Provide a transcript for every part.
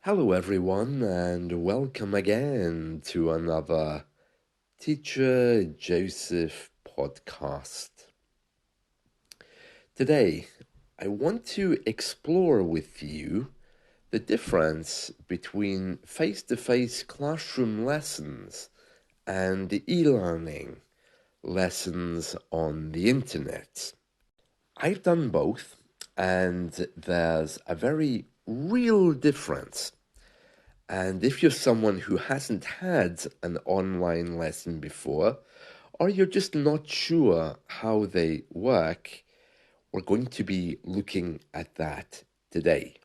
Hello, everyone, and welcome again to another Teacher Joseph podcast. Today, I want to explore with you the difference between face-to-face classroom lessons and the e-learning lessons on the internet. I've done both, and there's a very real difference. And if you're someone who hasn't had an online lesson before, or you're just not sure how they work, we're going to be looking at that today.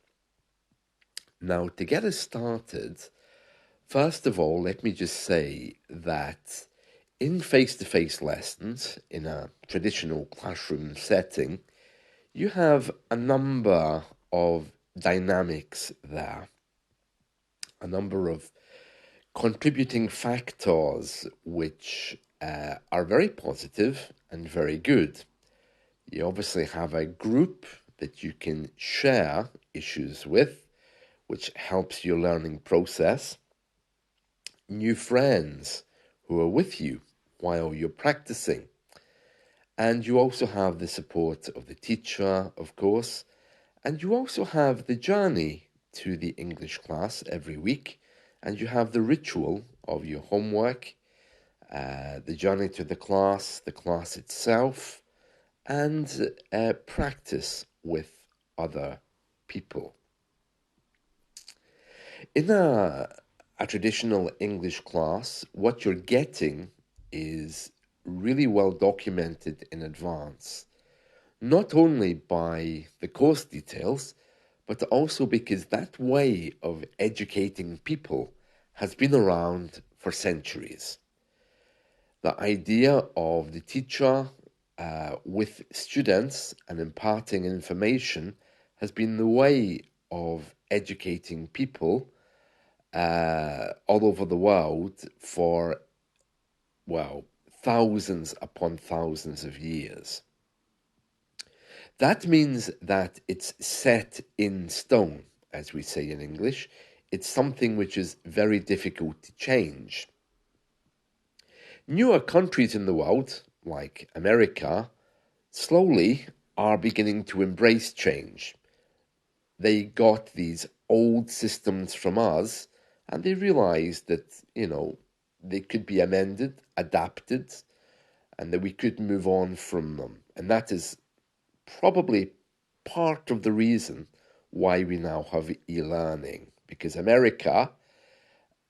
Now, to get us started, first of all, let me just say that in face-to-face lessons, in a traditional classroom setting, you have a number of dynamics there, a number of contributing factors which are very positive and very good. You obviously have a group that you can share issues with, which helps your learning process. New friends who are with you while you're practicing. And you also have the support of the teacher, of course. And you also have the journey to the English class every week. And you have the ritual of your homework, the journey to the class itself, and practice with other people. In a traditional English class, what you're getting is really well documented in advance, not only by the course details, but also because that way of educating people has been around for centuries. The idea of the teacher with students and imparting information has been the way of educating people all over the world for, well, thousands upon thousands of years. That means that it's set in stone, as we say in English. It's something which is very difficult to change. Newer countries in the world, like America, slowly are beginning to embrace change. They got these old systems from us, and they realized that, they could be amended, adapted, and that we could move on from them. And that is probably part of the reason why we now have e-learning, because America,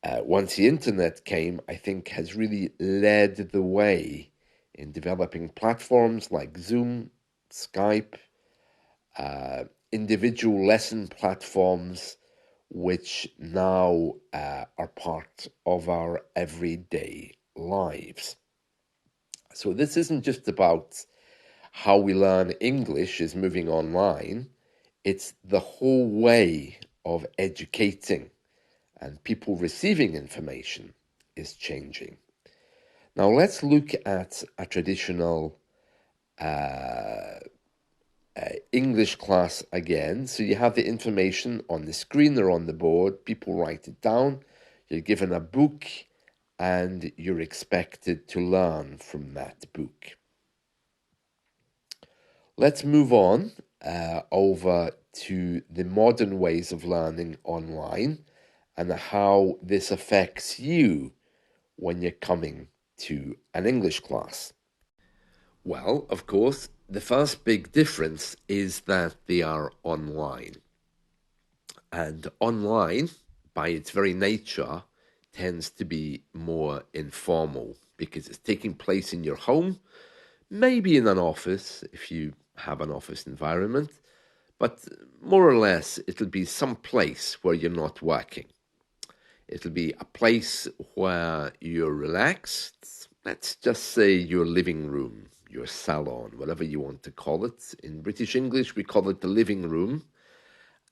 once the internet came, I think has really led the way in developing platforms like Zoom, Skype, individual lesson platforms, which now are part of our everyday lives. So this isn't just about how we learn English is moving online, it's the whole way of educating and people receiving information is changing. Now let's look at a traditional English class again. So you have the information on the screen or on the board, people write it down, you're given a book, and you're expected to learn from that book. Let's move on over to the modern ways of learning online and how this affects you when you're coming to an English class. Well, of course, the first big difference is that they are online. And online, by its very nature, tends to be more informal because it's taking place in your home, maybe in an office if you have an office environment, but more or less it'll be some place where you're not working. It'll be a place where you're relaxed. Let's just say your living room, your salon, whatever you want to call it. In British English, we call it the living room.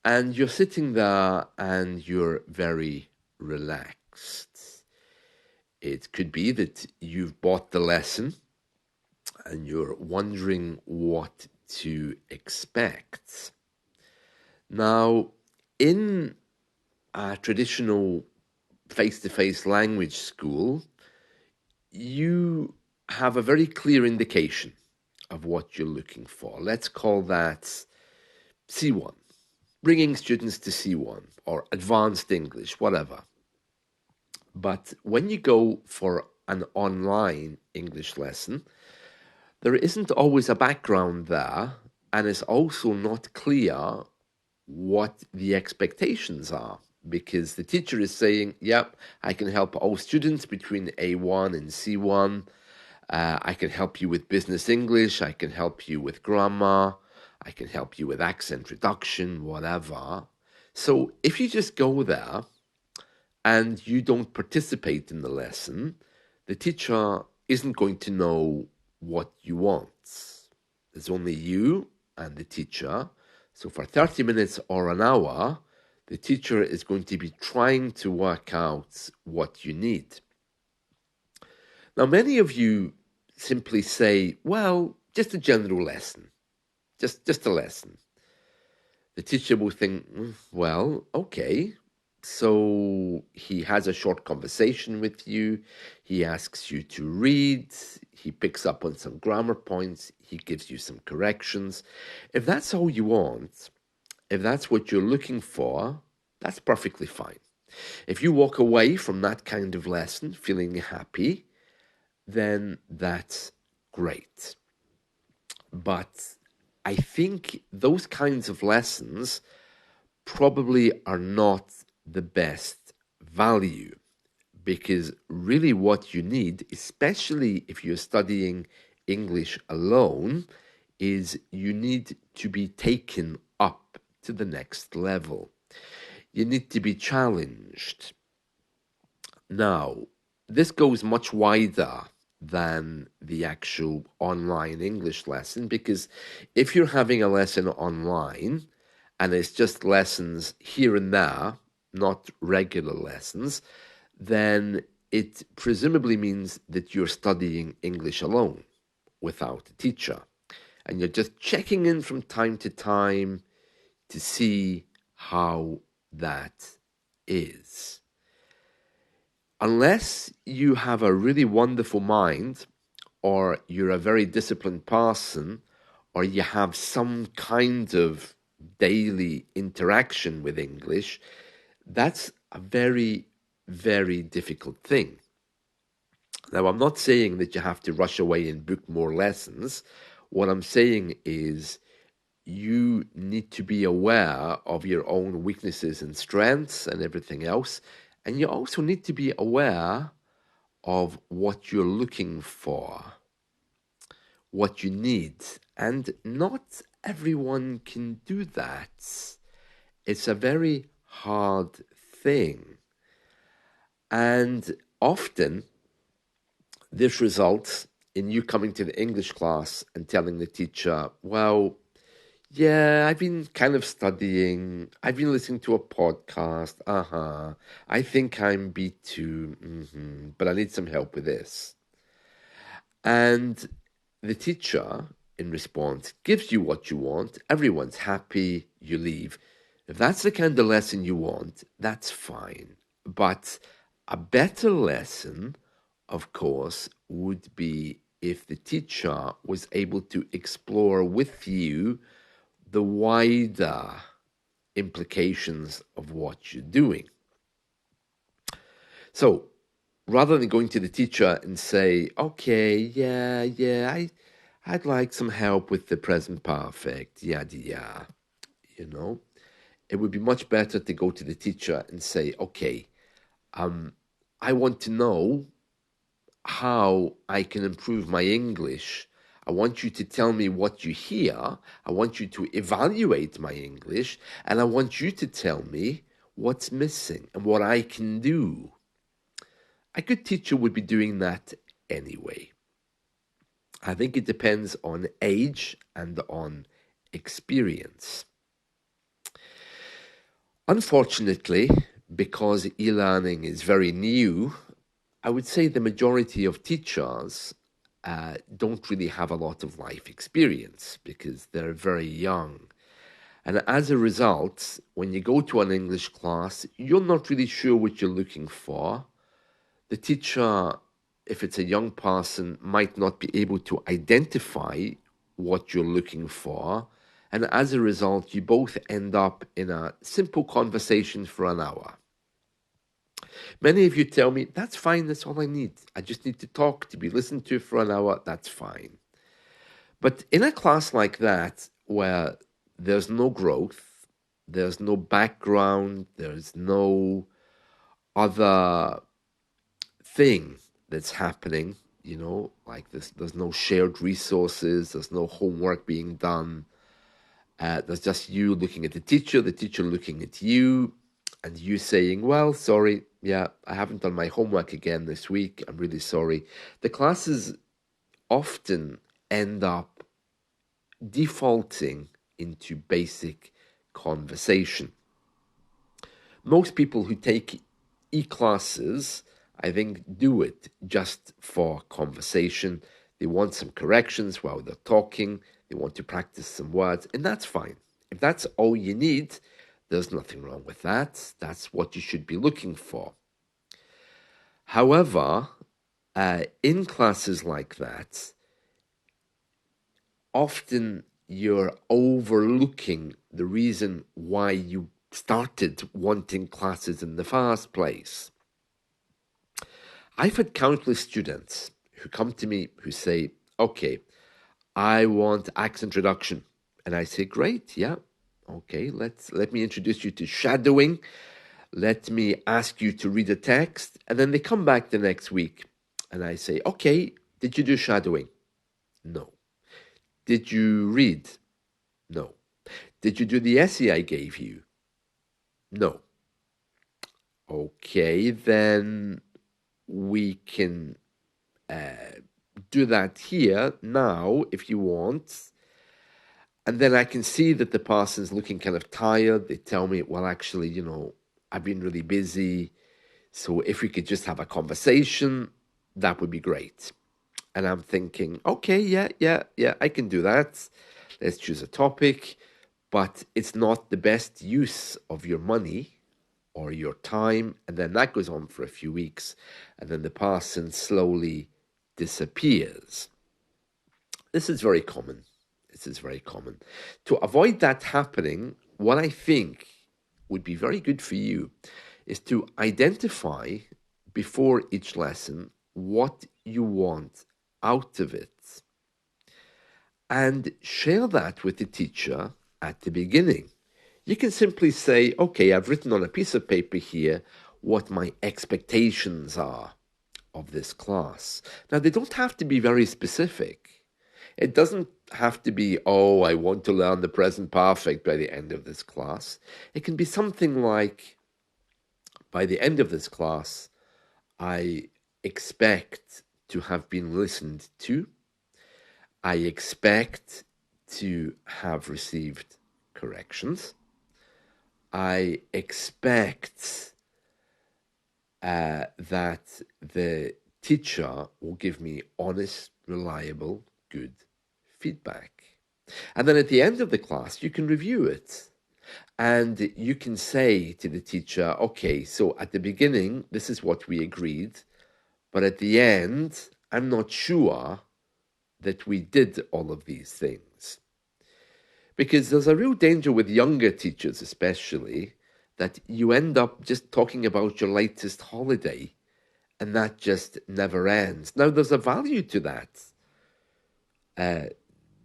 And you're sitting there and you're very relaxed. It could be that you've bought the lesson and you're wondering what to expect. Now, in a traditional face-to-face language school, you have a very clear indication of what you're looking for. Let's call that C1, bringing students to C1 or advanced English, whatever. But when you go for an online English lesson, there isn't always a background there, and it's also not clear what the expectations are, because the teacher is saying, yep, I can help all students between A1 and C1. I can help you with business English. I can help you with grammar. I can help you with accent reduction, whatever. So if you just go there and you don't participate in the lesson, the teacher isn't going to know what you want. There's only you and the teacher. So for 30 minutes or an hour, the teacher is going to be trying to work out what you need. Now, many of you simply say, well, just a general lesson, just a lesson. The teacher will think, well, okay. So he has a short conversation with you. He asks you to read. He picks up on some grammar points. He gives you some corrections. If that's all you want, if that's what you're looking for, that's perfectly fine. If you walk away from that kind of lesson feeling happy, then that's great. But I think those kinds of lessons probably are not the best value, because really what you need, especially if you're studying English alone, is you need to be taken up to the next level. You need to be challenged. Now, this goes much wider than the actual online English lesson, because if you're having a lesson online and it's just lessons here and there, not regular lessons, then it presumably means that you're studying English alone without a teacher. And you're just checking in from time to time to see how that is. Unless you have a really wonderful mind, or you're a very disciplined person, or you have some kind of daily interaction with English, that's a very, very difficult thing. Now, I'm not saying that you have to rush away and book more lessons. What I'm saying is you need to be aware of your own weaknesses and strengths and everything else. And you also need to be aware of what you're looking for, what you need. And not everyone can do that. It's a very hard thing. And often this results in you coming to the English class and telling the teacher, well, yeah, I've been kind of studying. I've been listening to a podcast. I think I'm B2, but I need some help with this. And the teacher, in response, gives you what you want. Everyone's happy. You leave. If that's the kind of lesson you want, that's fine. But a better lesson, of course, would be if the teacher was able to explore with you the wider implications of what you're doing. So rather than going to the teacher and say, okay, yeah, I'd like some help with the present perfect, yada, it would be much better to go to the teacher and say, okay, I want to know how I can improve my English. I want you to tell me what you hear. I want you to evaluate my English. And I want you to tell me what's missing and what I can do. A good teacher would be doing that anyway. I think it depends on age and on experience. Unfortunately, because e-learning is very new, I would say the majority of teachers don't really have a lot of life experience because they're very young. And as a result, when you go to an English class, you're not really sure what you're looking for. The teacher, if it's a young person, might not be able to identify what you're looking for. And as a result, you both end up in a simple conversation for an hour. Many of you tell me, that's fine, that's all I need. I just need to talk, to be listened to for an hour, that's fine. But in a class like that, where there's no growth, there's no background, there's no other thing that's happening, like this, there's no shared resources, there's no homework being done. There's just you looking at the teacher looking at you, and you saying, well, sorry, yeah, I haven't done my homework again this week. I'm really sorry. The classes often end up defaulting into basic conversation. Most people who take e-classes, I think, do it just for conversation. They want some corrections while they're talking. They want to practice some words, and that's fine. If that's all you need, there's nothing wrong with that. That's what you should be looking for. However, in classes like that, often you're overlooking the reason why you started wanting classes in the first place. I've had countless students who come to me who say, okay, I want accent reduction. And I say, great, yeah, okay, let me introduce you to shadowing. Let me ask you to read a text. And then they come back the next week and I say, okay, did you do shadowing? No. Did you read? No. Did you do the essay I gave you? No. Okay, then we can do that here now if you want. And then I can see that the person's looking kind of tired. They tell me, well, actually, I've been really busy. So if we could just have a conversation, that would be great. And I'm thinking, okay, yeah, I can do that. Let's choose a topic. But it's not the best use of your money or your time. And then that goes on for a few weeks. And then the person slowly disappears. This is very common. To avoid that happening, what I think would be very good for you is to identify before each lesson what you want out of it and share that with the teacher at the beginning. You can simply say, okay, I've written on a piece of paper here what my expectations are of this class. Now, they don't have to be very specific. It doesn't have to be, oh, I want to learn the present perfect by the end of this class. It can be something like, by the end of this class, I expect to have been listened to. I expect to have received corrections. I expect that the teacher will give me honest, reliable, good feedback. And then at the end of the class, you can review it. And you can say to the teacher, okay, so at the beginning, this is what we agreed. But at the end, I'm not sure that we did all of these things. Because there's a real danger with younger teachers, especially, that you end up just talking about your latest holiday, and that just never ends. Now, there's a value to that.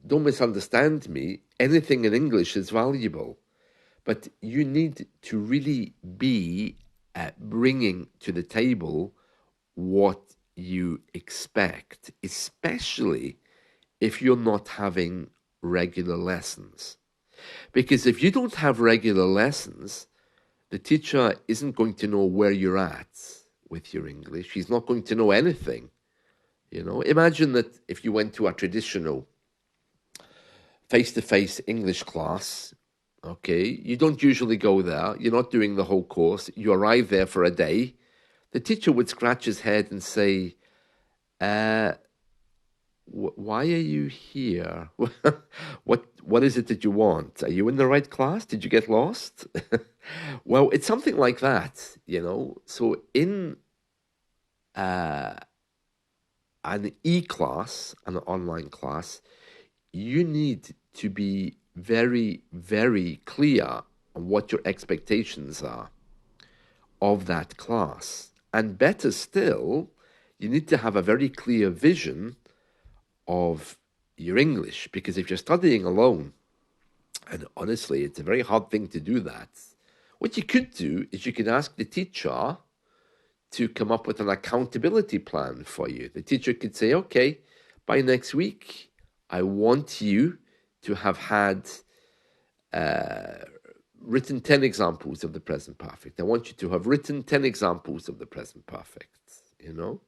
Don't misunderstand me. Anything in English is valuable. But you need to really be bringing to the table what you expect, especially if you're not having regular lessons. Because if you don't have regular lessons, the teacher isn't going to know where you're at with your English. He's not going to know anything. Imagine that if you went to a traditional face-to-face English class, okay, you don't usually go there. You're not doing the whole course. You arrive there for a day. The teacher would scratch his head and say, Why are you here? What is it that you want? Are you in the right class? Did you get lost? Well, it's something like that, you know. So in uh, an e-class, an online class, you need to be very, very clear on what your expectations are of that class. And better still, you need to have a very clear vision of your English, because if you're studying alone, and honestly, it's a very hard thing to do that. What you could do is you could ask the teacher to come up with an accountability plan for you. The teacher could say, okay, by next week, I want you to have had written 10 examples of the present perfect. I want you to have written 10 examples of the present perfect, you know?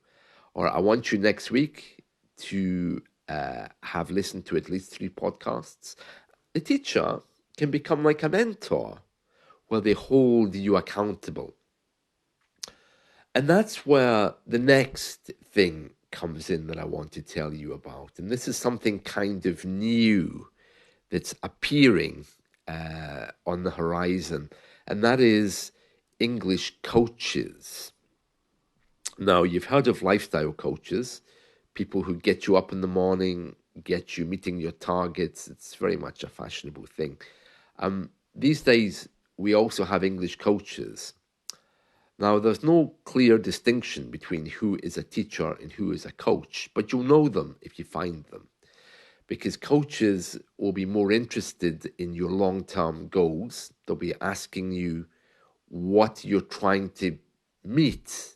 Or I want you next week to have listened to at least 3 podcasts. The teacher can become like a mentor where they hold you accountable. And that's where the next thing comes in that I want to tell you about. And this is something kind of new that's appearing on the horizon, and that is English coaches. Now, you've heard of lifestyle coaches, people who get you up in the morning, get you meeting your targets. It's very much a fashionable thing. These days, we also have English coaches. Now, there's no clear distinction between who is a teacher and who is a coach, but you'll know them if you find them, because coaches will be more interested in your long-term goals. They'll be asking you what you're trying to meet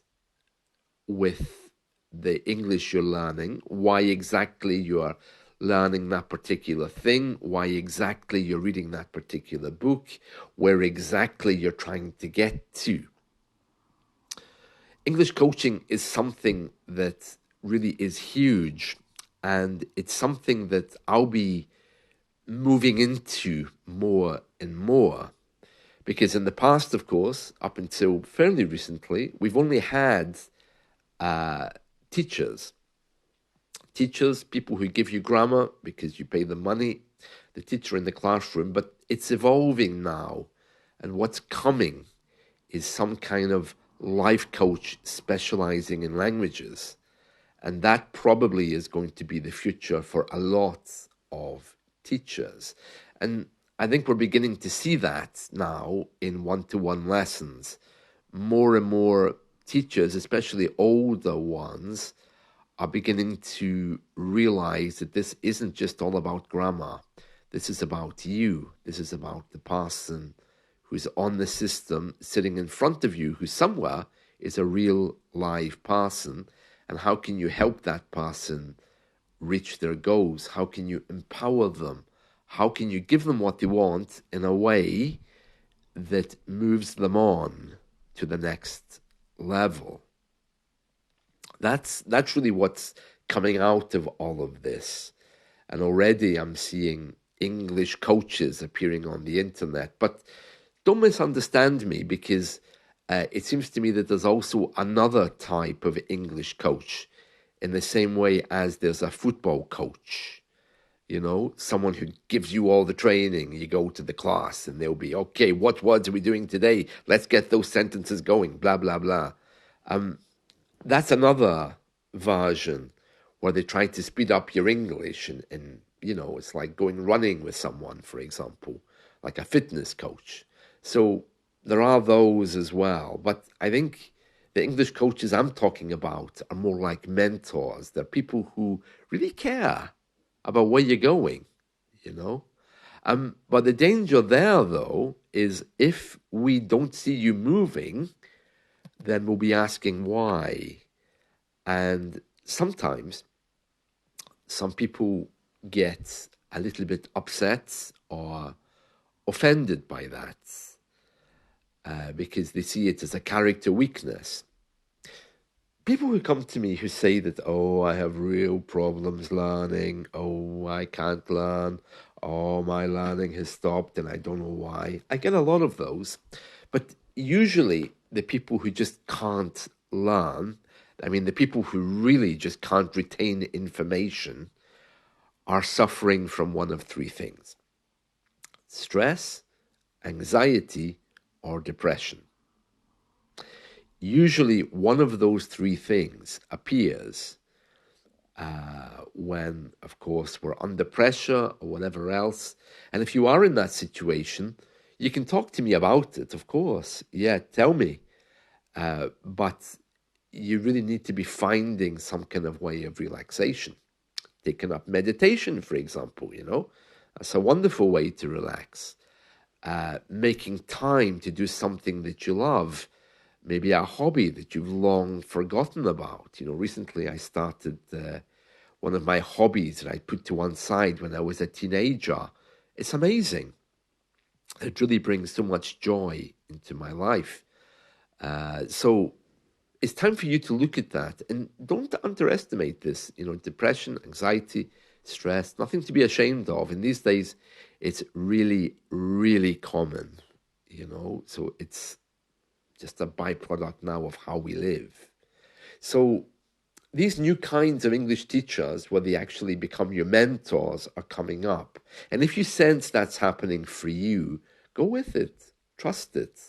with the English you're learning, why exactly you're learning that particular thing, why exactly you're reading that particular book, where exactly you're trying to get to. English coaching is something that really is huge, and it's something that I'll be moving into more and more. Because in the past, of course, up until fairly recently, we've only had teachers, people who give you grammar because you pay them money, the teacher in the classroom, but it's evolving now. And what's coming is some kind of life coach specializing in languages. And that probably is going to be the future for a lot of teachers. And I think we're beginning to see that now in one-to-one lessons. More and more teachers, especially older ones, are beginning to realize that this isn't just all about grammar. This is about you. This is about the person who's on the system sitting in front of you, who somewhere is a real live person. And how can you help that person reach their goals? How can you empower them? How can you give them what they want in a way that moves them on to the next level? That's really what's coming out of all of this. And already I'm seeing English coaches appearing on the internet. But don't misunderstand me, because it seems to me that there's also another type of English coach, in the same way as there's a football coach. You know, someone who gives you all the training. You go to the class and they'll be, okay, what words are we doing today? Let's get those sentences going, blah, blah, blah. That's another version where they try to speed up your English. And, you know, it's like going running with someone, for example, like a fitness coach. So there are those as well. But I think the English coaches I'm talking about are more like mentors. They're people who really care about where you're going, you know. But the danger there, though, is if we don't see you moving, then we'll be asking why. And sometimes some people get a little bit upset or offended by that, because they see it as a character weakness. People who come to me who say that, oh, I have real problems learning, oh, I can't learn, oh, my learning has stopped and I don't know why. I get a lot of those. But usually the people who just can't learn, I mean, the people who really just can't retain information are suffering from one of three things: stress, anxiety, or depression. Usually, one of those three things appears when, of course, we're under pressure or whatever else. And if you are in that situation, you can talk to me about it, of course. Yeah, tell me. But you really need to be finding some kind of way of relaxation. Taking up meditation, for example, that's a wonderful way to relax. Making time to do something that you love, maybe a hobby that you've long forgotten about. Recently I started one of my hobbies that I put to one side when I was a teenager. It's amazing. It really brings so much joy into my life. So it's time for you to look at that and don't underestimate this. Depression, anxiety, stress, nothing to be ashamed of. In these days, it's really, really common, so it's just a byproduct now of how we live. So these new kinds of English teachers, where they actually become your mentors, are coming up. And if you sense that's happening for you, go with it, trust it,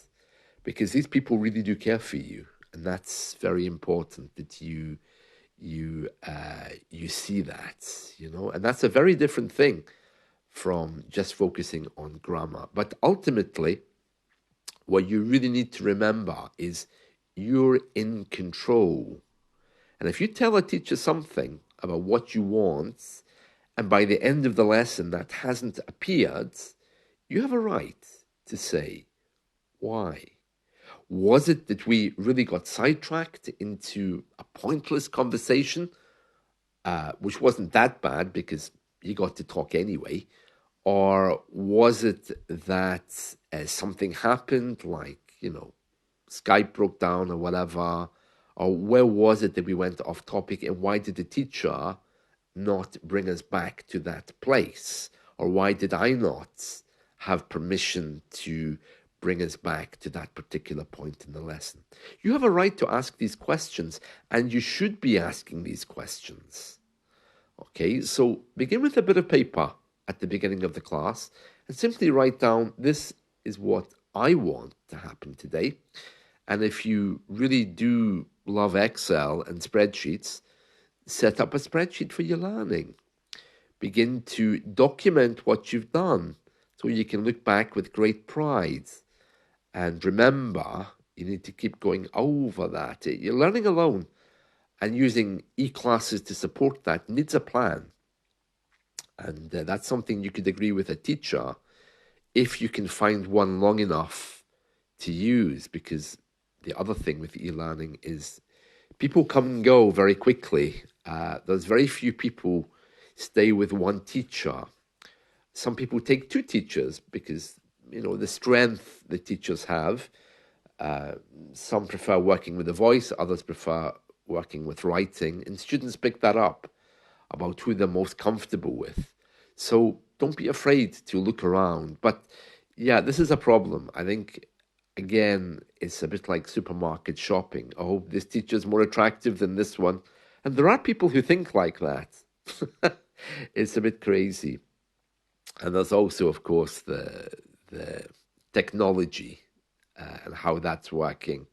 because these people really do care for you. And that's very important that you see that, and that's a very different thing from just focusing on grammar. But ultimately, what you really need to remember is you're in control. And if you tell a teacher something about what you want, and by the end of the lesson that hasn't appeared, you have a right to say, why? Was it that we really got sidetracked into a pointless conversation, which wasn't that bad because you got to talk anyway? Or was it that something happened, like, Skype broke down or whatever? Or where was it that we went off topic, and why did the teacher not bring us back to that place? Or why did I not have permission to bring us back to that particular point in the lesson? You have a right to ask these questions, and you should be asking these questions. Okay, so begin with a bit of paper at the beginning of the class and simply write down, this is what I want to happen today. And if you really do love Excel and spreadsheets, set up a spreadsheet for your learning. Begin to document what you've done so you can look back with great pride. And remember, you need to keep going over that. You're learning alone, and using e-classes to support that needs a plan. And that's something you could agree with a teacher if you can find one long enough to use, because the other thing with e-learning is people come and go very quickly. There's very few people stay with one teacher. Some people take two teachers because, the strength the teachers have. Some prefer working with the voice, others prefer working with writing, and students pick that up about who they're most comfortable with. So don't be afraid to look around. But yeah, this is a problem. I think, again, it's a bit like supermarket shopping. Oh, this teacher's more attractive than this one. And there are people who think like that. It's a bit crazy. And there's also, of course, the technology and how that's working.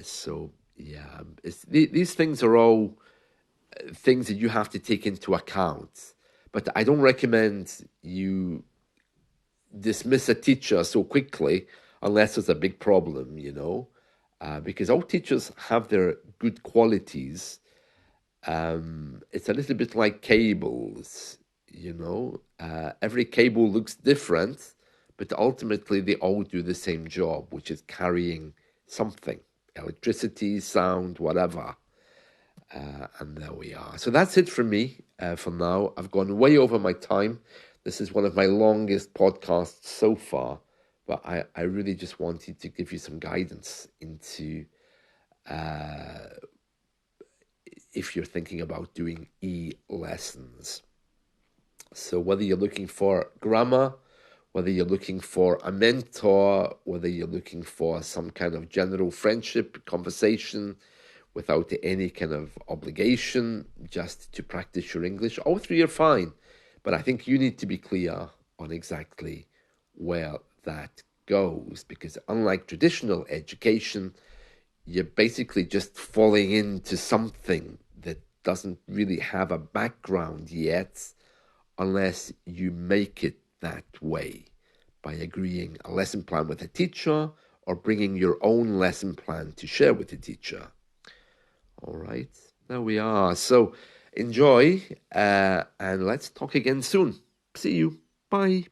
So yeah, these things are all things that you have to take into account. But I don't recommend you dismiss a teacher so quickly unless there's a big problem, because all teachers have their good qualities. It's a little bit like cables, every cable looks different, but ultimately they all do the same job, which is carrying something, electricity, sound, whatever. And there we are. So that's it from me for now. I've gone way over my time. This is one of my longest podcasts so far, but I really just wanted to give you some guidance into if you're thinking about doing e-lessons. So whether you're looking for grammar, whether you're looking for a mentor, whether you're looking for some kind of general friendship conversation without any kind of obligation, just to practice your English, all three are fine. But I think you need to be clear on exactly where that goes, because unlike traditional education, you're basically just falling into something that doesn't really have a background yet, unless you make it that way by agreeing a lesson plan with a teacher or bringing your own lesson plan to share with the teacher. All right, there we are. So enjoy, and let's talk again soon. See you. Bye.